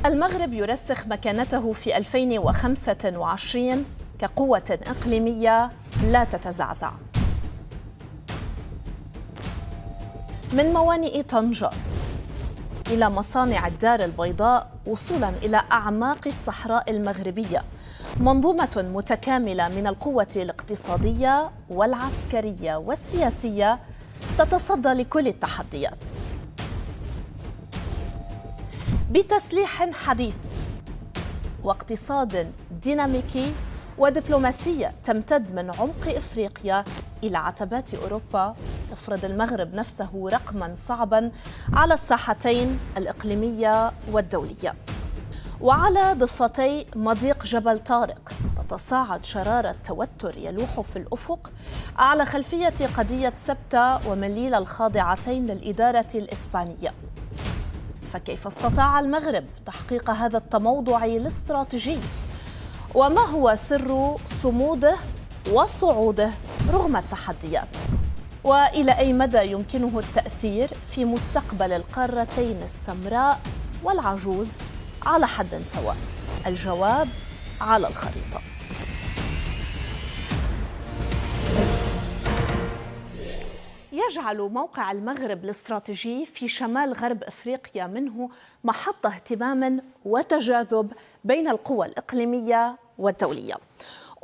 المغرب يرسخ مكانته في 2025 كقوة إقليمية لا تتزعزع. من موانئ طنجة إلى مصانع الدار البيضاء وصولاً إلى أعماق الصحراء المغربية، منظومة متكاملة من القوة الاقتصادية والعسكرية والسياسية تتصدى لكل التحديات. بتسليح حديث واقتصاد ديناميكي ودبلوماسية تمتد من عمق إفريقيا إلى عتبات أوروبا، يفرض المغرب نفسه رقماً صعباً على الساحتين الإقليمية والدولية. وعلى ضفتي مضيق جبل طارق تتصاعد شرارة توتر يلوح في الأفق على خلفية قضية سبتة ومليلة الخاضعتين للإدارة الإسبانية. فكيف استطاع المغرب تحقيق هذا التموضع الاستراتيجي؟ وما هو سر صموده وصعوده رغم التحديات؟ وإلى أي مدى يمكنه التأثير في مستقبل القارتين السمراء والعجوز على حد سواء؟ الجواب على الخريطة. يجعل موقع المغرب الاستراتيجي في شمال غرب أفريقيا منه محط اهتمام وتجاذب بين القوى الإقليمية والدولية.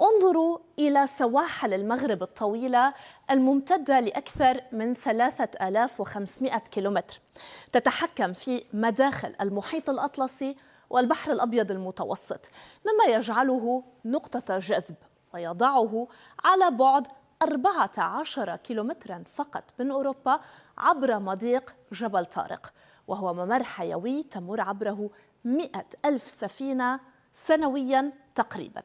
انظروا إلى سواحل المغرب الطويلة الممتدة لأكثر من 3500 كيلومتر، تتحكم في مداخل المحيط الأطلسي والبحر الأبيض المتوسط، مما يجعله نقطة جذب ويضعه على بعد 14 كيلومترا فقط من أوروبا عبر مضيق جبل طارق، وهو ممر حيوي تمر عبره 100,000 سفينة سنوياً تقريباً.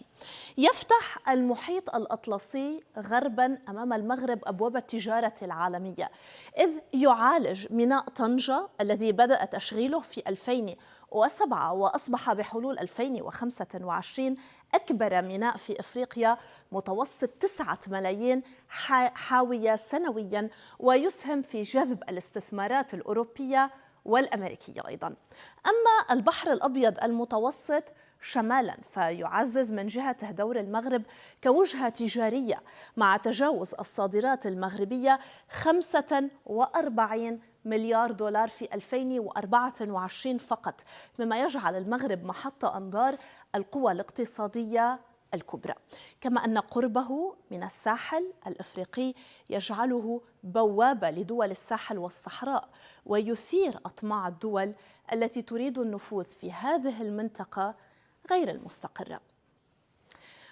يفتح المحيط الأطلسي غرباً أمام المغرب أبواب التجارة العالمية، إذ يعالج ميناء طنجة الذي بدأ تشغيله في 2007 وأصبح بحلول 2025 أكبر ميناء في إفريقيا، متوسط 9 ملايين حاوية سنوياً، ويسهم في جذب الاستثمارات الأوروبية والأمريكية أيضاً. أما البحر الأبيض المتوسط شمالاً فيعزز من جهته دور المغرب كوجهة تجارية، مع تجاوز الصادرات المغربية 45 مليار دولار في 2024 فقط، مما يجعل المغرب محط أنظار القوى الاقتصادية الكبرى. كما أن قربه من الساحل الإفريقي يجعله بوابة لدول الساحل والصحراء، ويثير أطماع الدول التي تريد النفوذ في هذه المنطقة غير المستقرة.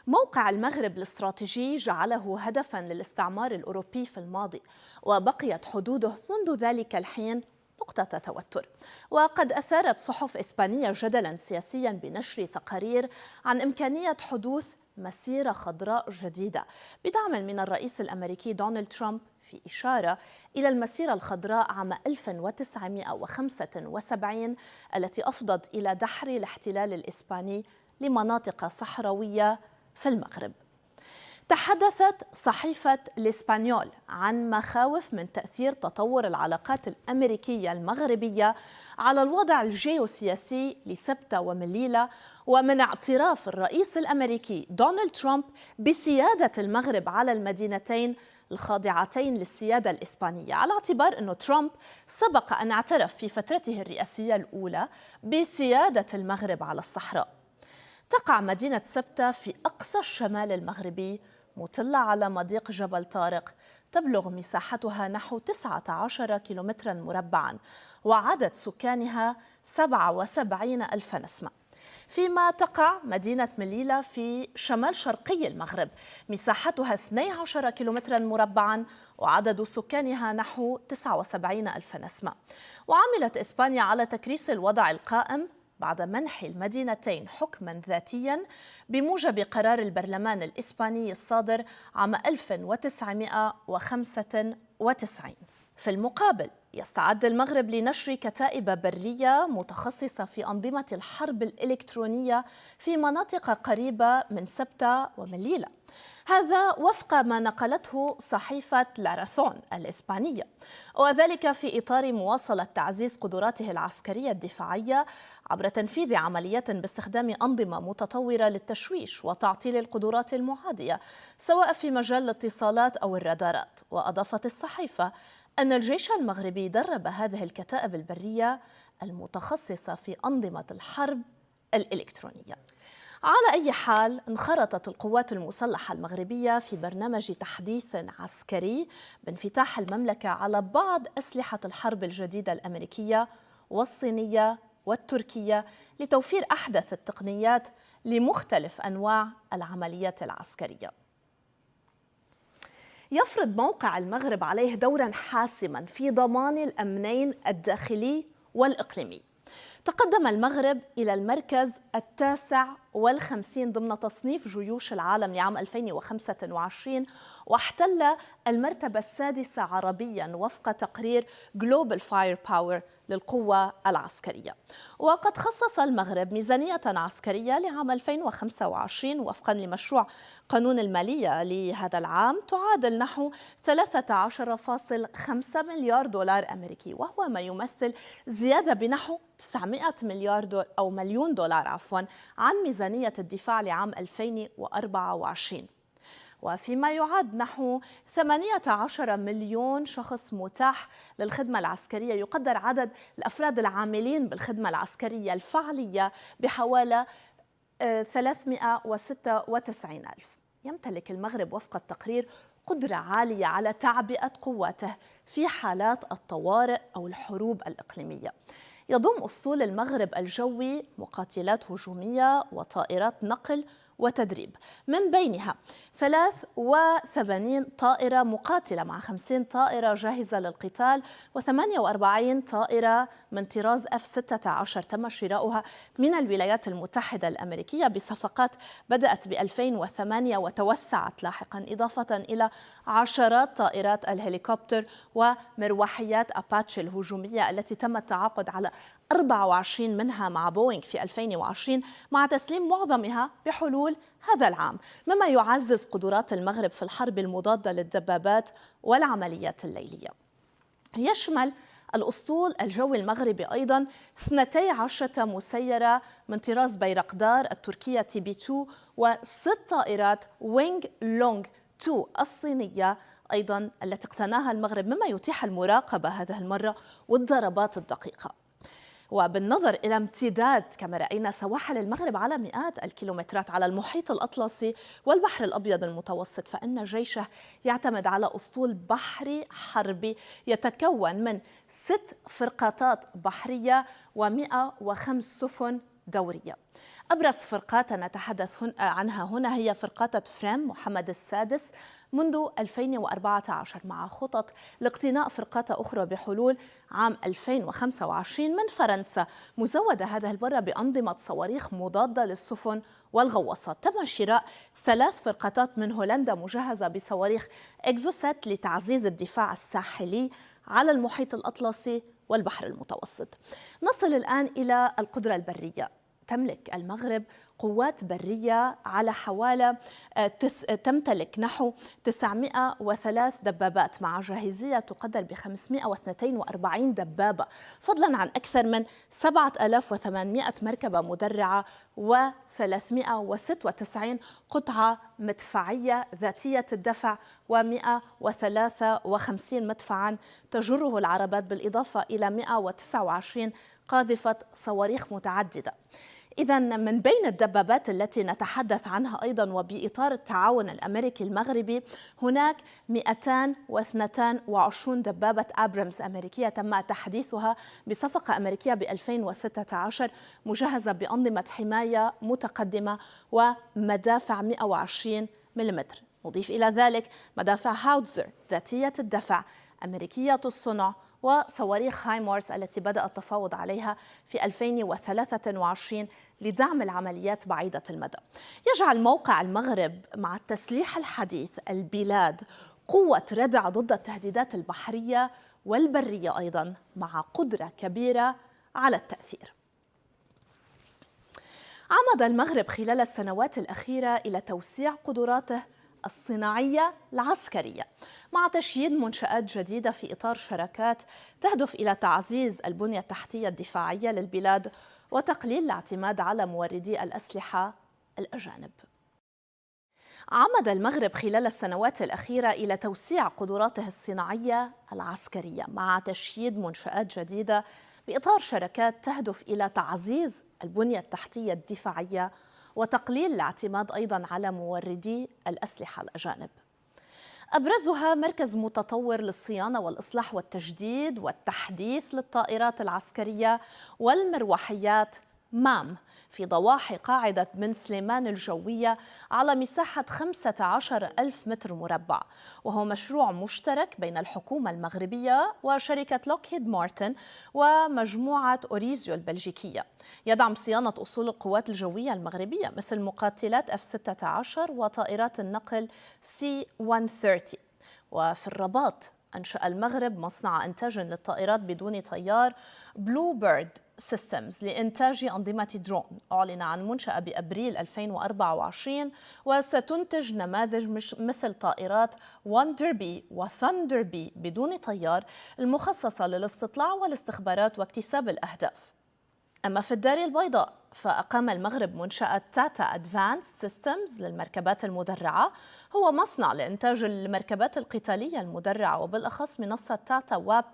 موقع المغرب الاستراتيجي جعله هدفاً للاستعمار الأوروبي في الماضي، وبقيت حدوده منذ ذلك الحين نقطة توتر. وقد أثارت صحف إسبانية جدلاً سياسياً بنشر تقارير عن إمكانية حدوث مسيرة خضراء جديدة بدعم من الرئيس الأمريكي دونالد ترامب، في إشارة إلى المسيرة الخضراء عام 1975 التي أفضت إلى دحر الاحتلال الإسباني لمناطق صحراوية في المغرب. تحدثت صحيفة الإسبانيول عن مخاوف من تأثير تطور العلاقات الأمريكية المغربية على الوضع الجيوسياسي لسبتة ومليلة، ومن اعتراف الرئيس الأمريكي دونالد ترامب بسيادة المغرب على المدينتين الخاضعتين للسيادة الإسبانية، على اعتبار أن ترامب سبق أن اعترف في فترته الرئاسية الأولى بسيادة المغرب على الصحراء. تقع مدينة سبتة في أقصى الشمال المغربي، مطلة على مضيق جبل طارق، تبلغ مساحتها نحو 19 كيلومترا مربعا، وعدد سكانها 77 ألف نسمة. فيما تقع مدينة مليلة في شمال شرقي المغرب، مساحتها 12 كيلومترا مربعا، وعدد سكانها نحو 79 ألف نسمة. وعملت إسبانيا على تكريس الوضع القائم بعد منح المدينتين حكماً ذاتياً بموجب قرار البرلمان الإسباني الصادر عام 1995. في المقابل، يستعد المغرب لنشر كتائب برية متخصصة في أنظمة الحرب الإلكترونية في مناطق قريبة من سبتة ومليلة. هذا وفق ما نقلته صحيفة لاراسون الإسبانية، وذلك في إطار مواصلة تعزيز قدراته العسكرية الدفاعية عبر تنفيذ عمليات باستخدام أنظمة متطورة للتشويش وتعطيل القدرات المعادية سواء في مجال الاتصالات أو الرادارات. وأضافت الصحيفة أن الجيش المغربي درب هذه الكتائب البرية المتخصصة في أنظمة الحرب الإلكترونية. على أي حال، انخرطت القوات المسلحة المغربية في برنامج تحديث عسكري بانفتاح المملكة على بعض أسلحة الحرب الجديدة الأمريكية والصينية والتركية لتوفير أحدث التقنيات لمختلف أنواع العمليات العسكرية. يفرض موقع المغرب عليه دورا حاسما في ضمان الأمنين الداخلي والإقليمي. تقدم المغرب إلى المركز 59 ضمن تصنيف جيوش العالم لعام 2025، واحتل المرتبة 6 عربيا وفق تقرير Global Firepower للقوة العسكرية. وقد خصص المغرب ميزانية عسكرية لعام 2025 وفقا لمشروع قانون المالية لهذا العام تعادل نحو 13.5 مليار دولار أمريكي، وهو ما يمثل زيادة بنحو 900 مليون دولار عن ميزانية الدفاع لعام 2024، وفيما يعاد نحو 18 مليون شخص متاح للخدمة العسكرية. يقدر عدد الأفراد العاملين بالخدمة العسكرية الفعلية بحوالي 396 ألف. يمتلك المغرب وفق التقرير قدرة عالية على تعبئة قواته في حالات الطوارئ أو الحروب الإقليمية. يضم أسطول المغرب الجوي مقاتلات هجومية وطائرات نقل وتدريب، من بينها 83 طائرة مقاتلة مع 50 طائرة جاهزة للقتال و48 طائرة من طراز F-16 تم شراؤها من الولايات المتحدة الأمريكية بصفقات بدأت ب2008 وتوسعت لاحقا، إضافة إلى عشرات طائرات الهليكوبتر ومروحيات أباتشي الهجومية التي تم التعاقد على 24 منها مع بوينغ في 2020 مع تسليم معظمها بحلول هذا العام، مما يعزز قدرات المغرب في الحرب المضادة للدبابات والعمليات الليلية. يشمل الأسطول الجوي المغربي أيضا 12 مسيرة من طراز بيرقدار التركية TB2 و6 طائرات وينغ لونغ 2 الصينية أيضا التي اقتناها المغرب، مما يتيح المراقبة هذه المرة والضربات الدقيقة. وبالنظر إلى امتداد كما رأينا سواحل المغرب على مئات الكيلومترات على المحيط الأطلسي والبحر الأبيض المتوسط، فإن جيشه يعتمد على أسطول بحري حربي يتكون من 6 فرقاطات بحرية و105 سفن دورية. أبرز فرقات نتحدث عنها هنا هي فرقاطة فريم محمد السادس منذ 2014 مع خطط لاقتناء فرقاطة أخرى بحلول عام 2025 من فرنسا، مزودة هذه المرة بأنظمة صواريخ مضادة للسفن والغواصات. تم شراء 3 فرقاطات من هولندا مجهزة بصواريخ إكزوسات لتعزيز الدفاع الساحلي على المحيط الأطلسي والبحر المتوسط. نصل الآن إلى القدرة البرية. تملك المغرب قوات برية على حوالي تمتلك نحو 903 دبابات مع جاهزية تقدر ب 542 دبابة، فضلا عن أكثر من 7800 مركبة مدرعة و396 قطعة مدفعية ذاتية الدفع و153 مدفعا تجره العربات، بالإضافة إلى 129 قاذفة صواريخ متعددة. إذن من بين الدبابات التي نتحدث عنها أيضا وبإطار التعاون الأمريكي المغربي هناك 222 دبابة أبرامز أمريكية تم تحديثها بصفقة أمريكية ب2016 مجهزة بأنظمة حماية متقدمة ومدافع 120 ملم. نضيف إلى ذلك مدافع هاوتزر ذاتية الدفع أمريكية الصنع وصواريخ هايمارس التي بدأ التفاوض عليها في 2023 لدعم العمليات بعيدة المدى. يجعل موقع المغرب مع التسليح الحديث البلاد قوة ردع ضد التهديدات البحرية والبرية أيضا، مع قدرة كبيرة على التأثير. عمد المغرب خلال السنوات الأخيرة إلى توسيع قدراته الصناعية العسكرية مع تشييد منشآت جديدة في إطار شراكات تهدف إلى تعزيز البنية التحتية الدفاعية للبلاد وتقليل الاعتماد على موردي الأسلحة الأجانب. عمد المغرب خلال السنوات الأخيرة إلى توسيع قدراته الصناعية العسكرية مع تشييد منشآت جديدة بإطار شراكات تهدف إلى تعزيز البنية التحتية الدفاعية وتقليل الاعتماد أيضاً على موردي الأسلحة الأجانب. أبرزها مركز متطور للصيانة والإصلاح والتجديد والتحديث للطائرات العسكرية والمروحيات مام في ضواحي قاعدة بن سليمان الجوية على مساحة 15 ألف متر مربع، وهو مشروع مشترك بين الحكومة المغربية وشركة لوكهيد مارتن ومجموعة أوريزيو البلجيكية. يدعم صيانة أصول القوات الجوية المغربية مثل مقاتلات F-16 وطائرات النقل C-130. وفي الرباط أنشأ المغرب مصنع إنتاج للطائرات بدون طيار بلو بيرد سيستمز لإنتاج أنظمة درون، أعلن عن منشأة بأبريل 2024 وستنتج نماذج مثل طائرات وندر بي وثندر بي بدون طيار المخصصة للاستطلاع والاستخبارات واكتساب الأهداف. أما في الدار البيضاء فأقام المغرب منشأة تاتا أدفانس سيستمز للمركبات المدرعة، هو مصنع لإنتاج المركبات القتالية المدرعة وبالأخص منصة تاتا واب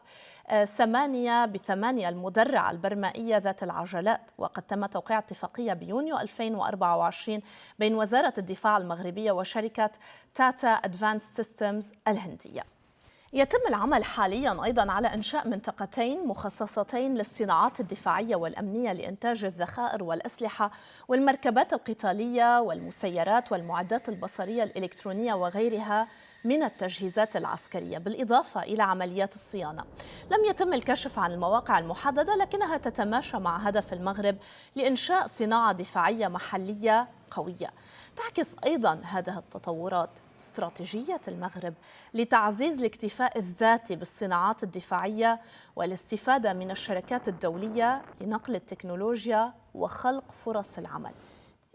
8x8 المدرعة البرمائية ذات العجلات. وقد تم توقيع اتفاقية بيونيو 2024 بين وزارة الدفاع المغربية وشركة تاتا أدفانس سيستمز الهندية. يتم العمل حالياً أيضاً على إنشاء منطقتين مخصصتين للصناعات الدفاعية والأمنية لإنتاج الذخائر والأسلحة والمركبات القتالية والمسيرات والمعدات البصرية الإلكترونية وغيرها من التجهيزات العسكرية، بالإضافة إلى عمليات الصيانة. لم يتم الكشف عن المواقع المحددة، لكنها تتماشى مع هدف المغرب لإنشاء صناعة دفاعية محلية قوية. تعكس أيضاً هذه التطورات استراتيجية المغرب لتعزيز الاكتفاء الذاتي بالصناعات الدفاعية والاستفادة من الشركات الدولية لنقل التكنولوجيا وخلق فرص العمل.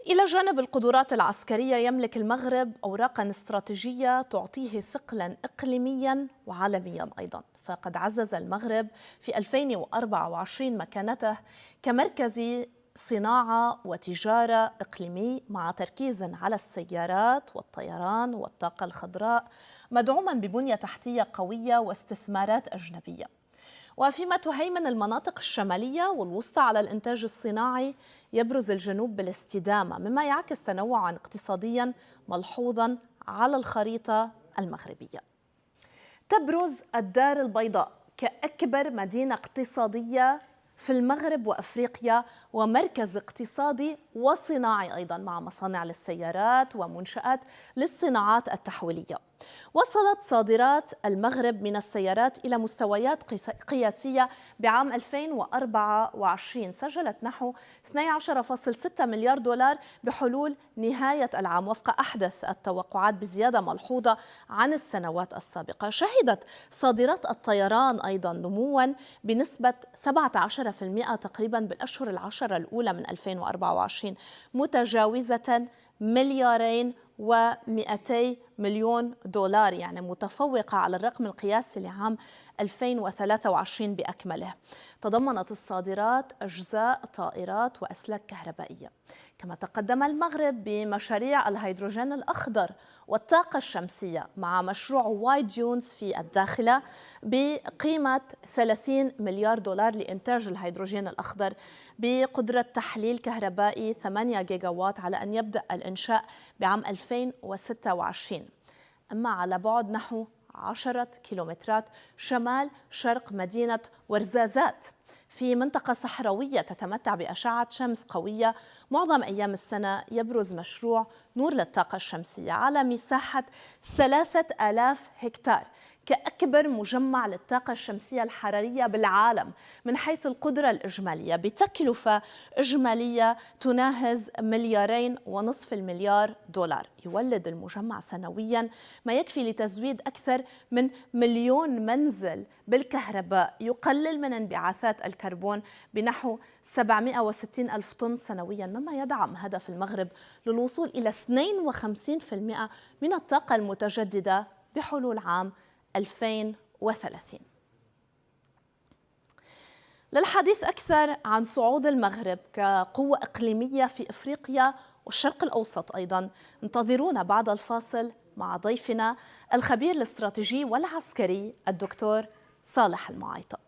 إلى جانب القدرات العسكرية يملك المغرب أوراقاً استراتيجية تعطيه ثقلاً إقليمياً وعالمياً أيضاً، فقد عزز المغرب في 2024 مكانته كمركز صناعة وتجارة إقليمي مع تركيز على السيارات والطيران والطاقة الخضراء، مدعوما ببنية تحتية قوية واستثمارات أجنبية. وفيما تهيمن المناطق الشمالية والوسطى على الإنتاج الصناعي، يبرز الجنوب بالاستدامة، مما يعكس تنوعا اقتصاديا ملحوظا على الخريطة المغربية. تبرز الدار البيضاء كأكبر مدينة اقتصادية في المغرب وأفريقيا ومركز اقتصادي وصناعي أيضا، مع مصانع للسيارات ومنشآت للصناعات التحويلية. وصلت صادرات المغرب من السيارات إلى مستويات قياسية بعام 2024، سجلت نحو 12.6 مليار دولار بحلول نهاية العام وفق أحدث التوقعات، بزيادة ملحوظة عن السنوات السابقة. شهدت صادرات الطيران أيضا نموا بنسبة 17% تقريبا بالأشهر العشرة الأولى من 2024، متجاوزة 2.2 مليار دولار، يعني متفوقة على الرقم القياسي لعام 2023 بأكمله. تضمنت الصادرات أجزاء طائرات وأسلاك كهربائية. كما تقدم المغرب بمشاريع الهيدروجين الأخضر والطاقة الشمسية مع مشروع وايد ديونز في الداخلة بقيمة 30 مليار دولار لإنتاج الهيدروجين الأخضر بقدرة تحليل كهربائي 8 جيجاوات، على أن يبدأ الإنشاء بعام 2026. أما على بعد نحو 10 كيلومترات شمال شرق مدينة ورزازات في منطقة صحراوية تتمتع بأشعة شمس قوية معظم أيام السنة، يبرز مشروع نور للطاقة الشمسية على مساحة 3000 هكتار كأكبر مجمع للطاقة الشمسية الحرارية بالعالم من حيث القدرة الإجمالية بتكلفة إجمالية تناهز 2.5 مليار دولار. يولد المجمع سنويا ما يكفي لتزويد أكثر من 1,000,000 منزل بالكهرباء، يقلل من انبعاثات الكربون بنحو 760 ألف طن سنويا، مما يدعم هدف المغرب للوصول إلى 52% من الطاقة المتجددة بحلول عام 2030. للحديث أكثر عن صعود المغرب كقوة إقليمية في إفريقيا والشرق الأوسط أيضا، انتظرونا بعد الفاصل مع ضيفنا الخبير الاستراتيجي والعسكري الدكتور صالح المعايطة.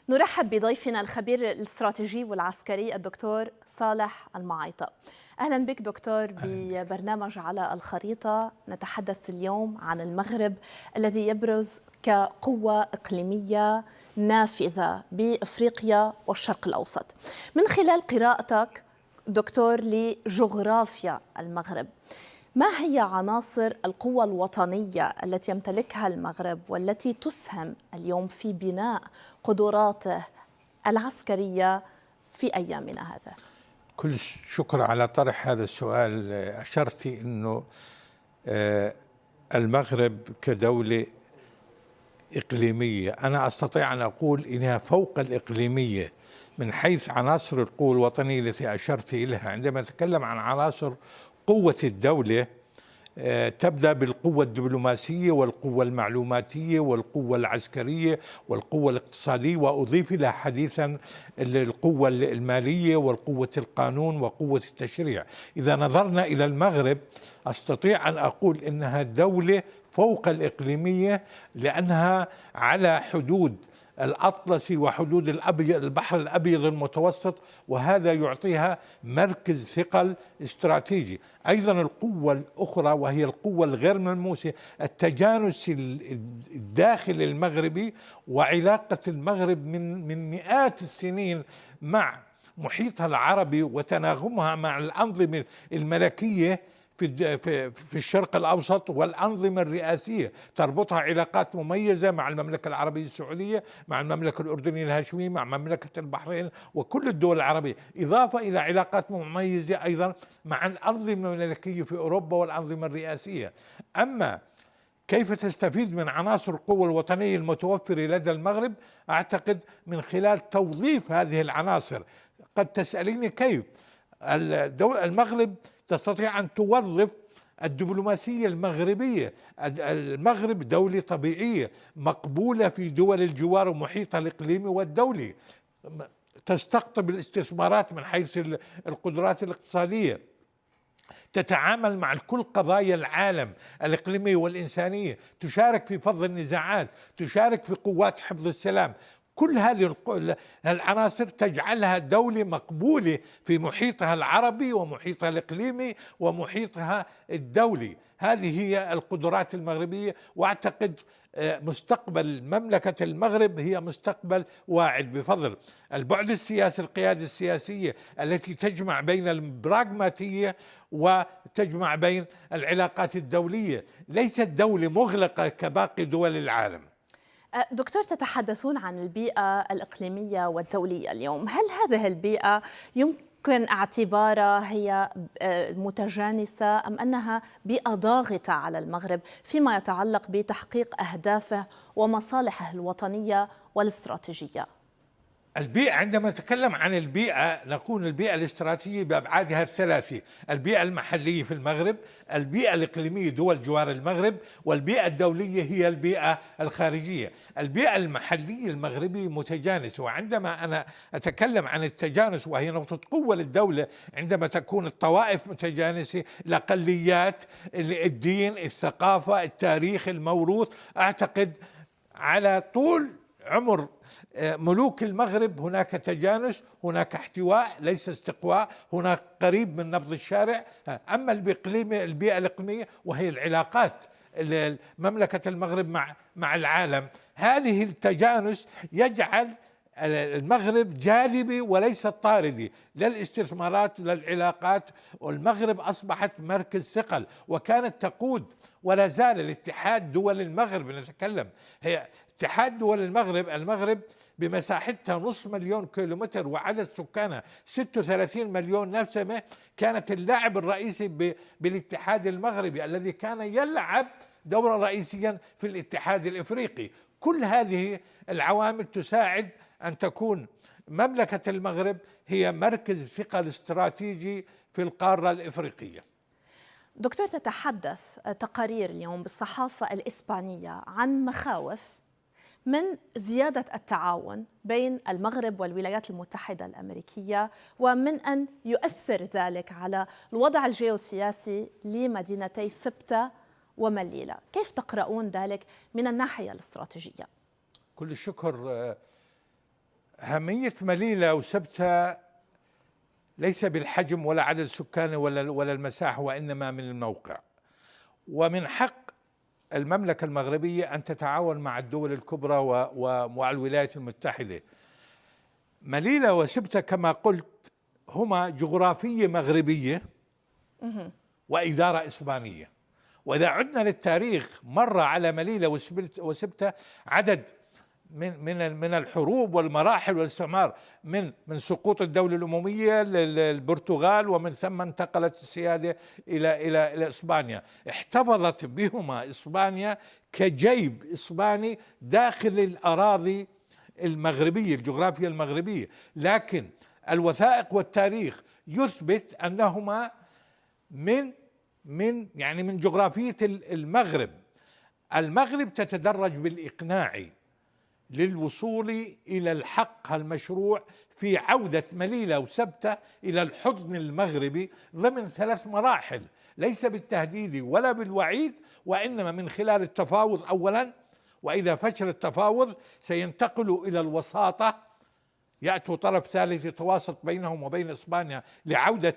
نرحب بضيفنا الخبير الاستراتيجي والعسكري الدكتور صالح المعايطة. أهلا بك دكتور ببرنامج على الخريطة. نتحدث اليوم عن المغرب الذي يبرز كقوة إقليمية نافذة بإفريقيا والشرق الأوسط. من خلال قراءتك دكتور لجغرافيا المغرب، ما هي عناصر القوة الوطنية التي يمتلكها المغرب والتي تسهم اليوم في بناء قدراته العسكرية في أيامنا هذا؟ كل شكر على طرح هذا السؤال. أشرت أنه المغرب كدولة إقليمية، أنا أستطيع أن أقول إنها فوق الإقليمية من حيث عناصر القوة الوطنية التي أشرت إليها. عندما نتكلم عن عناصر قوة الدولة تبدأ بالقوة الدبلوماسية والقوة المعلوماتية والقوة العسكرية والقوة الاقتصادية، وأضيف إلى حديثا القوة المالية والقوة القانون وقوة التشريع. إذا نظرنا إلى المغرب أستطيع أن أقول إنها دولة فوق الإقليمية، لأنها على حدود الأطلسي وحدود البحر الأبيض المتوسط، وهذا يعطيها مركز ثقل استراتيجي. أيضا القوة الأخرى وهي القوة الغير ملموسة، التجانس الداخلي المغربي وعلاقة المغرب من مئات السنين مع محيطها العربي وتناغمها مع الأنظمة الملكية في الشرق الأوسط والأنظمة الرئاسية، تربطها علاقات مميزة مع المملكة العربية السعودية، مع المملكة الأردنية الهاشمية، مع مملكة البحرين وكل الدول العربية، إضافة إلى علاقات مميزة أيضا مع الأنظمة الملكية في أوروبا والأنظمة الرئاسية. أما كيف تستفيد من عناصر القوة الوطنية المتوفرة لدى المغرب؟ أعتقد من خلال توظيف هذه العناصر. قد تسأليني كيف؟ المغرب تستطيع أن توظف الدبلوماسية المغربية. المغرب دولة طبيعية مقبولة في دول الجوار ومحيطها الإقليمي والدولي، تستقطب الاستثمارات من حيث القدرات الاقتصادية، تتعامل مع كل قضايا العالم الإقليمية والإنسانية، تشارك في فض النزاعات، تشارك في قوات حفظ السلام. كل هذه العناصر تجعلها دولة مقبولة في محيطها العربي ومحيطها الإقليمي ومحيطها الدولي. هذه هي القدرات المغربية، وأعتقد مستقبل مملكة المغرب هي مستقبل واعد بفضل البعد السياسي، القيادة السياسية التي تجمع بين البراغماتية وتجمع بين العلاقات الدولية. ليست دولة مغلقة كباقي دول العالم. دكتور، تتحدثون عن البيئة الإقليمية والدولية اليوم، هل هذه البيئة يمكن اعتبارها هي متجانسة أم أنها بيئة ضاغطة على المغرب فيما يتعلق بتحقيق أهدافه ومصالحه الوطنية والاستراتيجية؟ البيئة، عندما نتكلم عن البيئة نكون البيئة الاستراتيجية بأبعادها الثلاثة: البيئة المحلية في المغرب، البيئة الإقليمية دول جوار المغرب، والبيئة الدولية هي البيئة الخارجية. البيئة المحلية المغربية متجانسة، وعندما أنا أتكلم عن التجانس وهي نقطة قوة للدولة، عندما تكون الطوائف متجانسة، الأقليات، الدين، الثقافة، التاريخ، الموروث، أعتقد على طول عمر ملوك المغرب هناك تجانس، هناك احتواء ليس استقواء، هناك قريب من نبض الشارع. أما البيئة الإقليمية وهي العلاقات مملكة المغرب مع العالم. هذه التجانس يجعل المغرب جاذبي وليس طاردي للاستثمارات وللعلاقات، والمغرب أصبحت مركز ثقل وكانت تقود ولا زال الاتحاد دول المغرب. نتكلم هي اتحاد دول المغرب بمساحتها 500,000 كيلومتر وعدد سكانها 36 مليون نسمة، كانت اللاعب الرئيسي بالاتحاد المغربي الذي كان يلعب دورا رئيسيا في الاتحاد الإفريقي. كل هذه العوامل تساعد أن تكون مملكة المغرب هي مركز ثقل استراتيجي في القارة الإفريقية. دكتور، تتحدث تقارير اليوم بالصحافة الإسبانية عن مخاوف من زيادة التعاون بين المغرب والولايات المتحدة الأمريكية، ومن أن يؤثر ذلك على الوضع الجيوسياسي لمدينتي سبتة ومليلة. كيف تقرؤون ذلك من الناحية الاستراتيجية؟ كل الشكر. أهمية مليلة وسبتة ليس بالحجم ولا عدد سكانه ولا المساحة، وإنما من الموقع. ومن حق المملكة المغربية أن تتعاون مع الدول الكبرى ومع الولايات المتحدة. مليلة وسبتة كما قلت هما جغرافية مغربية وإدارة إسبانية. وإذا عدنا للتاريخ مر على مليلة وسبتة عدد من الحروب والمراحل والاستعمار، من سقوط الدولة الأموية للبرتغال، ومن ثم انتقلت السيادة إلى إسبانيا. احتفظت بهما إسبانيا كجيب إسباني داخل الأراضي المغربية، الجغرافيا المغربية، لكن الوثائق والتاريخ يثبت أنهما من جغرافية المغرب. المغرب تتدرج بالإقناع للوصول إلى الحق المشروع في عودة مليلة وسبتة إلى الحضن المغربي ضمن 3 مراحل، ليس بالتهديد ولا بالوعيد، وإنما من خلال التفاوض أولا، وإذا فشل التفاوض سينتقلوا إلى الوساطة، يأتوا طرف ثالث يتواسط بينهم وبين إسبانيا لعودة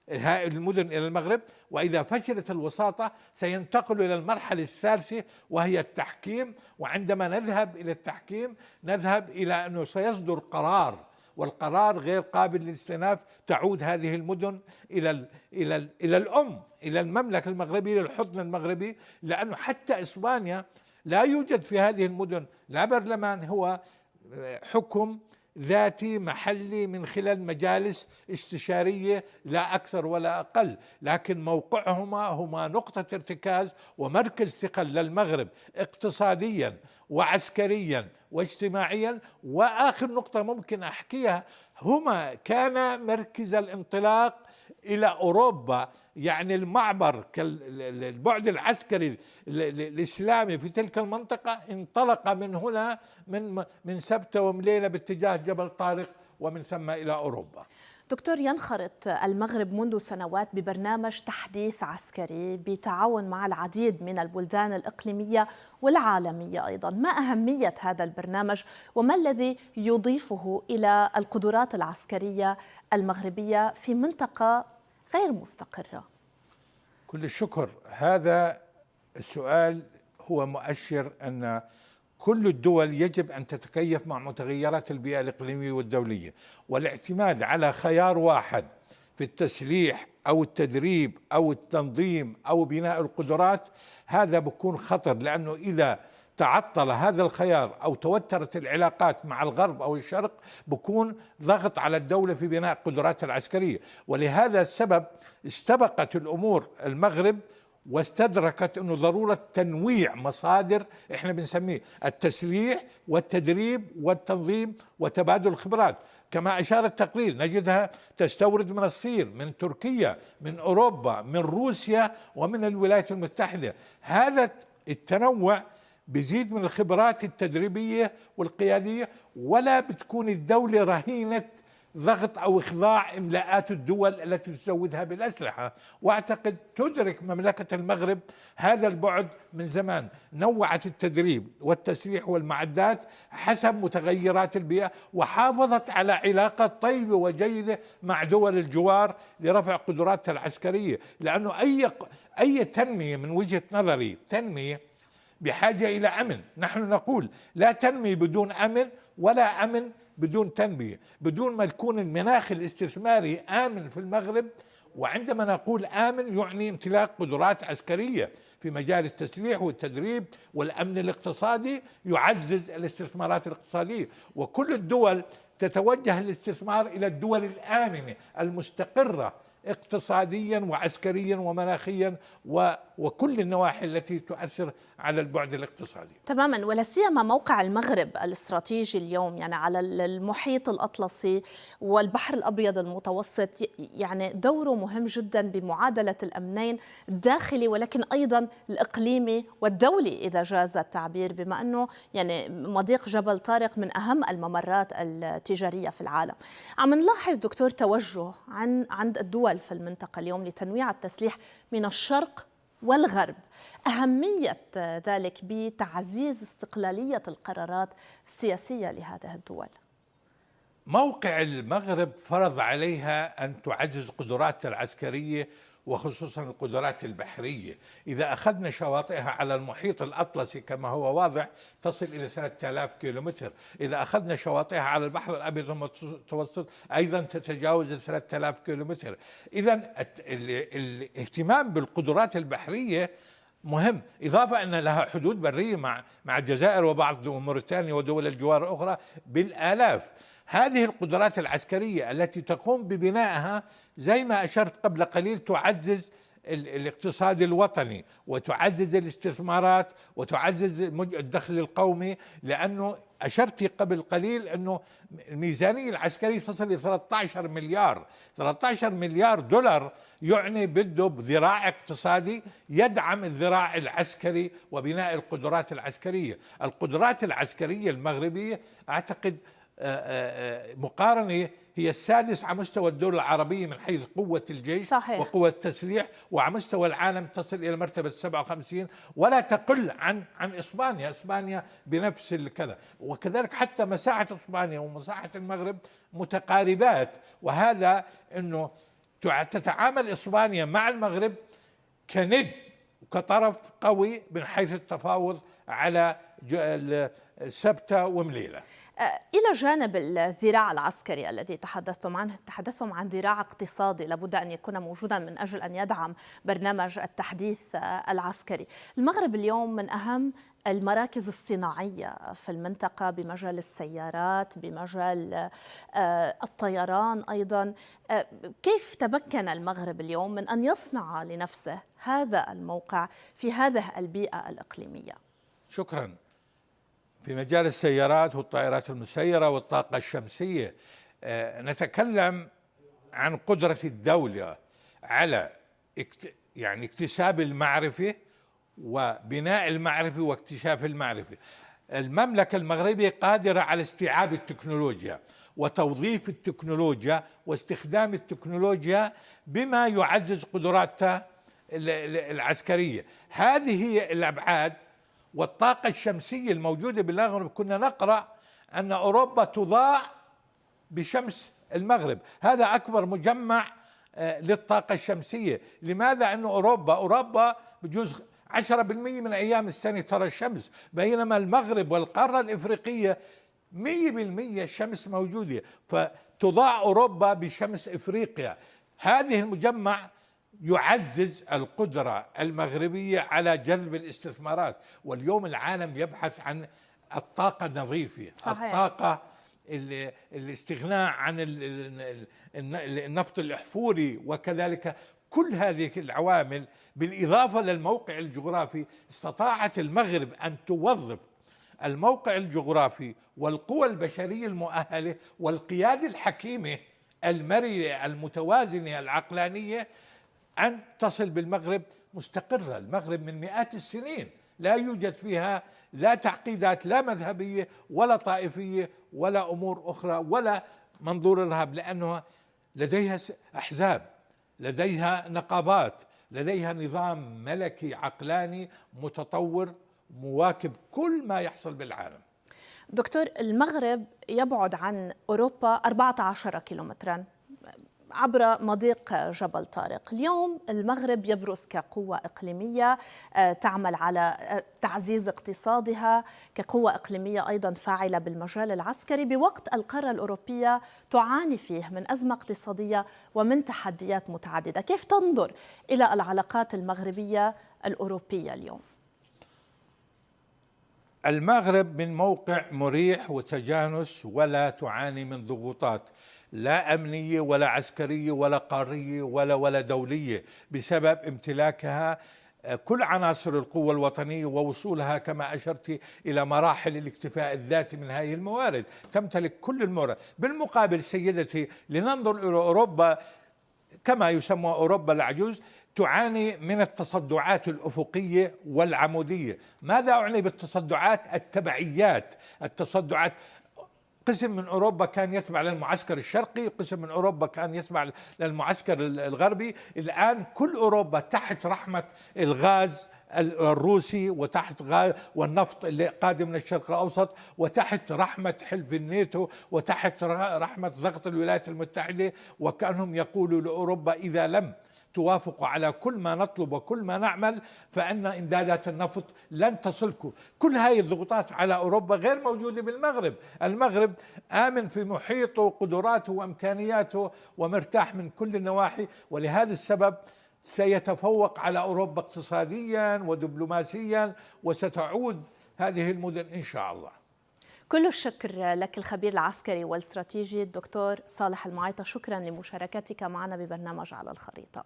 هذه المدن إلى المغرب، وإذا فشلت الوساطة سينتقلوا إلى المرحلة الثالثة وهي التحكيم. وعندما نذهب إلى التحكيم نذهب إلى أنه سيصدر قرار، والقرار غير قابل للاستئناف، تعود هذه المدن إلى المملكة المغربية، للحضن المغربي، لأنه حتى إسبانيا لا يوجد في هذه المدن لا برلمان، هو حكم ذاتي محلي من خلال مجالس استشارية لا أكثر ولا أقل، لكن موقعهما هما نقطة ارتكاز ومركز ثقل للمغرب اقتصاديا وعسكريا واجتماعيا. وآخر نقطة ممكن أحكيها، هما كان مركز الانطلاق إلى أوروبا، يعني المعبر البعد العسكري الإسلامي في تلك المنطقة انطلق من هنا من سبتة ومليلة باتجاه جبل طارق ومن ثم إلى أوروبا. دكتور، ينخرط المغرب منذ سنوات ببرنامج تحديث عسكري بتعاون مع العديد من البلدان الإقليمية والعالمية أيضا. ما أهمية هذا البرنامج وما الذي يضيفه إلى القدرات العسكرية المغربية في منطقة غير مستقرة؟ كل الشكر. هذا السؤال هو مؤشر أن كل الدول يجب أن تتكيف مع متغيرات البيئة الإقليمية والدولية، والاعتماد على خيار واحد في التسليح أو التدريب أو التنظيم أو بناء القدرات هذا بكون خطر، لأنه إذا تعطل هذا الخيار أو توترت العلاقات مع الغرب أو الشرق بكون ضغط على الدولة في بناء قدراتها العسكرية. ولهذا السبب استبقت الأمور المغرب واستدركت أنه ضرورة تنويع مصادر احنا بنسميه التسليح والتدريب والتنظيم وتبادل الخبرات. كما أشار التقرير نجدها تستورد من الصين، من تركيا، من أوروبا، من روسيا ومن الولايات المتحدة. هذا التنوع بيزيد من الخبرات التدريبية والقيادية، ولا بتكون الدولة رهينة ضغط أو إخضاع إملاءات الدول التي تزودها بالأسلحة. وأعتقد تدرك مملكة المغرب هذا البعد من زمان، نوعت التدريب والتسليح والمعدات حسب متغيرات البيئة، وحافظت على علاقات طيبة وجيدة مع دول الجوار لرفع قدراتها العسكرية. لأنه أي تنمية من وجهة نظري، تنمية بحاجة إلى أمن. نحن نقول لا تنمي بدون أمن، ولا أمن بدون تنمية، بدون ما يكون المناخ الاستثماري آمن في المغرب. وعندما نقول آمن يعني امتلاك قدرات عسكرية في مجال التسليح والتدريب والأمن الاقتصادي يعزز الاستثمارات الاقتصادية. وكل الدول تتوجه الاستثمار إلى الدول الآمنة المستقرة اقتصاديا وعسكريا ومناخيا وكل النواحي التي تؤثر على البعد الاقتصادي. تماما، ولا سيما موقع المغرب الاستراتيجي اليوم، يعني على المحيط الأطلسي والبحر الأبيض المتوسط، يعني دوره مهم جدا بمعادلة الأمنين الداخلي ولكن أيضا الإقليمي والدولي إذا جاز التعبير، بما أنه يعني مضيق جبل طارق من أهم الممرات التجارية في العالم. عم نلاحظ دكتور توجه عند الدول في المنطقة اليوم لتنويع التسليح من الشرق والغرب، أهمية ذلك بتعزيز استقلالية القرارات السياسية لهذه الدول. موقع المغرب فرض عليها أن تعزز قدراتها العسكرية وخصوصا القدرات البحرية. إذا أخذنا شواطئها على المحيط الأطلسي كما هو واضح تصل إلى 3000 كيلومتر، إذا أخذنا شواطئها على البحر الأبيض المتوسط أيضا تتجاوز 3000 كيلومتر. إذا الاهتمام بالقدرات البحرية مهم، إضافة أن لها حدود برية مع الجزائر وبعض موريتانيا ودول الجوار الأخرى بالآلاف. هذه القدرات العسكرية التي تقوم ببنائها زي ما أشرت قبل قليل تعزز الاقتصاد الوطني وتعزز الاستثمارات وتعزز الدخل القومي. لأنه أشرت قبل قليل أنه الميزانية العسكرية تصل إلى 13 مليار دولار، يعني بده بذراع اقتصادي يدعم الذراع العسكري وبناء القدرات العسكرية. القدرات العسكرية المغربية أعتقد مقارنة هي السادس على مستوى الدول العربية من حيث قوة الجيش. صحيح. وقوة التسليح، وعلى مستوى العالم تصل إلى مرتبة 57 ولا تقل عن إسبانيا. إسبانيا بنفس الكذا، وكذلك حتى مساحة إسبانيا ومساحة المغرب متقاربات. وهذا أنه تتعامل إسبانيا مع المغرب كند وكطرف قوي من حيث التفاوض على سبتة ومليلة. إلى جانب الذراع العسكري الذي تحدثتم عنه، تحدثتم عن ذراع اقتصادي لابد أن يكون موجودا من أجل أن يدعم برنامج التحديث العسكري. المغرب اليوم من أهم المراكز الصناعية في المنطقة بمجال السيارات، بمجال الطيران أيضا. كيف تمكن المغرب اليوم من أن يصنع لنفسه هذا الموقع في هذه البيئة الإقليمية؟ شكرا. في مجال السيارات والطائرات المسيرة والطاقة الشمسية نتكلم عن قدرة الدولة على اكتساب المعرفة وبناء المعرفة واكتشاف المعرفة. المملكة المغربية قادرة على استيعاب التكنولوجيا وتوظيف التكنولوجيا واستخدام التكنولوجيا بما يعزز قدراتها العسكرية. هذه هي الأبعاد. والطاقة الشمسية الموجودة بالمغرب كنا نقرأ أن أوروبا تضاع بشمس المغرب، هذا أكبر مجمع للطاقة الشمسية. لماذا؟ أن أوروبا بجوز 10% من أيام السنة ترى الشمس، بينما المغرب والقارة الإفريقية 100% الشمس موجودة، فتضاع أوروبا بشمس إفريقيا. هذه المجمع يعزز القدرة المغربية على جذب الاستثمارات. واليوم العالم يبحث عن الطاقة النظيفة. صحيح. الطاقة الاستغناء عن النفط الأحفوري، وكذلك كل هذه العوامل بالإضافة للموقع الجغرافي استطاعت المغرب أن توظف الموقع الجغرافي والقوى البشرية المؤهلة والقيادة الحكيمة المرنة المتوازنة العقلانية أن تصل بالمغرب مستقرة. المغرب من مئات السنين لا يوجد فيها لا تعقيدات لا مذهبية ولا طائفية ولا أمور أخرى ولا منظور الإرهاب، لأنه لديها أحزاب، لديها نقابات، لديها نظام ملكي عقلاني متطور مواكب كل ما يحصل بالعالم. دكتور، المغرب يبعد عن أوروبا 14 كيلومترا عبر مضيق جبل طارق. اليوم المغرب يبرز كقوة إقليمية تعمل على تعزيز اقتصادها، كقوة إقليمية أيضا فاعلة بالمجال العسكري، بوقت القارة الأوروبية تعاني فيه من أزمة اقتصادية ومن تحديات متعددة. كيف تنظر إلى العلاقات المغربية الأوروبية اليوم؟ المغرب من موقع مريح وتجانس، ولا تعاني من ضغوطات لا أمنية ولا عسكرية ولا قارية ولا دولية، بسبب امتلاكها كل عناصر القوة الوطنية ووصولها كما أشرت إلى مراحل الاكتفاء الذاتي من هذه الموارد. تمتلك كل الموارد. بالمقابل سيدتي، لننظر إلى أوروبا كما يسمى أوروبا العجوز، تعاني من التصدعات الأفقية والعمودية. ماذا أعني بالتصدعات؟ التبعيات. التصدعات، قسم من أوروبا كان يتبع للمعسكر الشرقي، قسم من أوروبا كان يتبع للمعسكر الغربي. الآن كل أوروبا تحت رحمة الغاز الروسي، وتحت والنفط اللي قادم من الشرق الأوسط، وتحت رحمة حلف الناتو، وتحت رحمة ضغط الولايات المتحدة. وكأنهم يقولوا لأوروبا إذا لم توافقوا على كل ما نطلب وكل ما نعمل فإن إمدادات النفط لن تصلكم. كل هذه الضغوطات على أوروبا غير موجودة بالمغرب. المغرب آمن في محيطه وقدراته وإمكانياته ومرتاح من كل النواحي، ولهذا السبب سيتفوق على أوروبا اقتصاديا ودبلوماسيا، وستعود هذه المدن إن شاء الله. كل الشكر لك الخبير العسكري والاستراتيجي الدكتور صالح المعيطة، شكرا لمشاركتك معنا ببرنامج على الخريطة.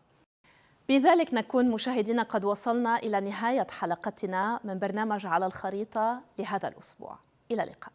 بذلك نكون مشاهدينا قد وصلنا إلى نهاية حلقتنا من برنامج على الخريطة لهذا الأسبوع. إلى اللقاء.